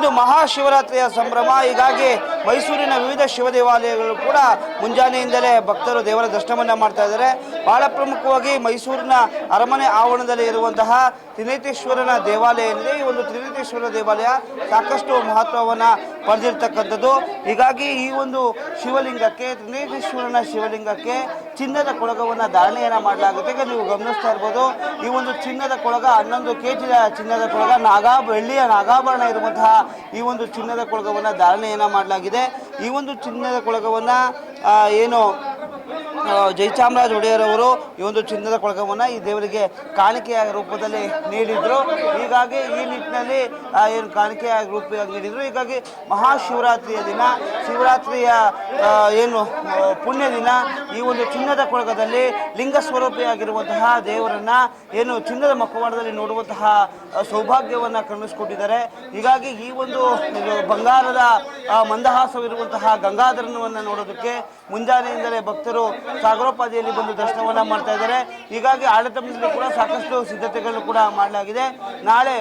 ಇಂದು ಮಹಾಶಿವರಾತ್ರಿಯ ಸಂಭ್ರಮ. ಹೀಗಾಗಿ ಮೈಸೂರಿನ ವಿವಿಧ ಶಿವ ದೇವಾಲಯಗಳು ಕೂಡ ಮುಂಜಾನೆಯಿಂದಲೇ ಭಕ್ತರು ದೇವರ ದರ್ಶನವನ್ನು ಮಾಡ್ತಾ ಇದ್ದಾರೆ. ಬಹಳ ಪ್ರಮುಖವಾಗಿ ಮೈಸೂರಿನ ಅರಮನೆ ಆವರಣದಲ್ಲಿ ಇರುವಂತಹ ತ್ರಿನೇತ್ರೇಶ್ವರನ ದೇವಾಲಯ ಏನಿದೆ, ಈ ಒಂದು ತ್ರಿನೇತ್ರೇಶ್ವರ ದೇವಾಲಯ ಸಾಕಷ್ಟು ಮಹತ್ವವನ್ನು ಪಡೆದಿರ್ತಕ್ಕಂಥದ್ದು. ಹೀಗಾಗಿ ಈ ಒಂದು ಶಿವಲಿಂಗಕ್ಕೆ, ತ್ರಿನೇತ್ರೇಶ್ವರನ ಶಿವಲಿಂಗಕ್ಕೆ ಚಿನ್ನದ ಕೊಳಗವನ್ನು ಧಾರಣೆಯನ್ನು ಮಾಡಲಾಗುತ್ತೆ. ಈಗ ನೀವು ಗಮನಿಸ್ತಾ ಇರ್ಬೋದು, ಈ ಒಂದು ಚಿನ್ನದ ಕೊಳಗ 11 kg ಚಿನ್ನದ ಕೊಳಗ, ಬೆಳ್ಳಿಯ ನಾಗಾಭರಣ ಇರುವಂತಹ ಈ ಒಂದು ಚಿನ್ನದ ಕೊಳಗವನ್ನು ಧಾರಣೆಯನ್ನು ಮಾಡಲಾಗಿದೆ. ಈ ಒಂದು ಚಿನ್ನದ ಕೊಳಗವನ್ನು ಏನು ಜಯಚಾಮರಾಜ ಒಡೆಯರವರು ಈ ಒಂದು ಚಿನ್ನದ ಕೊಳಗವನ್ನು ಈ ದೇವರಿಗೆ ಕಾಣಿಕೆಯ ರೂಪದಲ್ಲಿ ನೀಡಿದರು. ಹೀಗಾಗಿ ಈ ನಿಟ್ಟಿನಲ್ಲಿ ಏನು ಕಾಣಿಕೆಯ ರೂಪವಾಗಿ ನೀಡಿದರು. ಹೀಗಾಗಿ ಮಹಾಶಿವರಾತ್ರಿಯ ದಿನ, ಶಿವರಾತ್ರಿಯ ಏನು ಪುಣ್ಯ ದಿನ, ಈ ಒಂದು ಚಿನ್ನದ ಕೊಳಗದಲ್ಲಿ ಲಿಂಗ ಸ್ವರೂಪಿಯಾಗಿರುವಂತಹ ದೇವರನ್ನು ಏನು ಚಿನ್ನದ ಮುಖವಾಡದಲ್ಲಿ ನೋಡುವಂತಹ ಸೌಭಾಗ್ಯವನ್ನು ಕರುಣಿಸಿಕೊಟ್ಟಿದ್ದಾರೆ. ಹೀಗಾಗಿ ಈ ಒಂದು ಬಂಗಾರದ ಮಂದಹಾಸವಿರುವಂತಹ ಗಂಗಾಧರನವನ್ನು ನೋಡೋದಕ್ಕೆ ಮುಂಜಾನೆಯಿಂದಲೇ ಭಕ್ತರು ಸಾಗರೋಪಾದಿಯಲ್ಲಿ ಬಂದು ದರ್ಶನವನ್ನು ಮಾಡ್ತಾ ಇದ್ದಾರೆ. ಹೀಗಾಗಿ ಆಡಳಿತ ಮಂಡಳಿ ಕೂಡ ಸಾಕಷ್ಟು ಸಿದ್ಧತೆಗಳನ್ನು ಕೂಡ ಮಾಡಲಾಗಿದೆ. ನಾಳೆ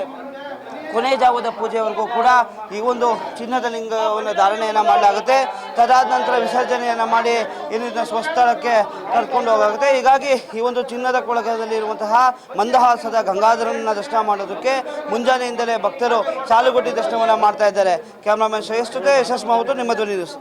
ಕೊನೆ ಜಾವದ ಪೂಜೆವರೆಗೂ ಕೂಡ ಈ ಒಂದು ಚಿನ್ನದ ಲಿಂಗವನ್ನು ಧಾರಣೆಯನ್ನು ಮಾಡಲಾಗುತ್ತೆ. ತದಾದ ನಂತರ ವಿಸರ್ಜನೆಯನ್ನು ಮಾಡಿ ಇಲ್ಲಿನ ಸ್ವಸ್ಥಳಕ್ಕೆ ಕರ್ಕೊಂಡು ಹೋಗಾಗುತ್ತೆ. ಹೀಗಾಗಿ ಈ ಒಂದು ಚಿನ್ನದ ಕೊಳಗದಲ್ಲಿ ಇರುವಂತಹ ಮಂದಹಾಸದ ಗಂಗಾಧರನ ದರ್ಶನ ಮಾಡೋದಕ್ಕೆ ಮುಂಜಾನೆಯಿಂದಲೇ ಭಕ್ತರು ಸಾಲುಗಟ್ಟಿ ದರ್ಶನವನ್ನು ಮಾಡ್ತಾ ಇದ್ದಾರೆ. ಕ್ಯಾಮ್ರಾಮನ್ ಶ್ರೇಷ್ಠತೆ ಯಶಸ್ ಮಾವುತು, ನಿಮ್ಮ ಧ್ವನಿ ನ್ಯೂಸ್.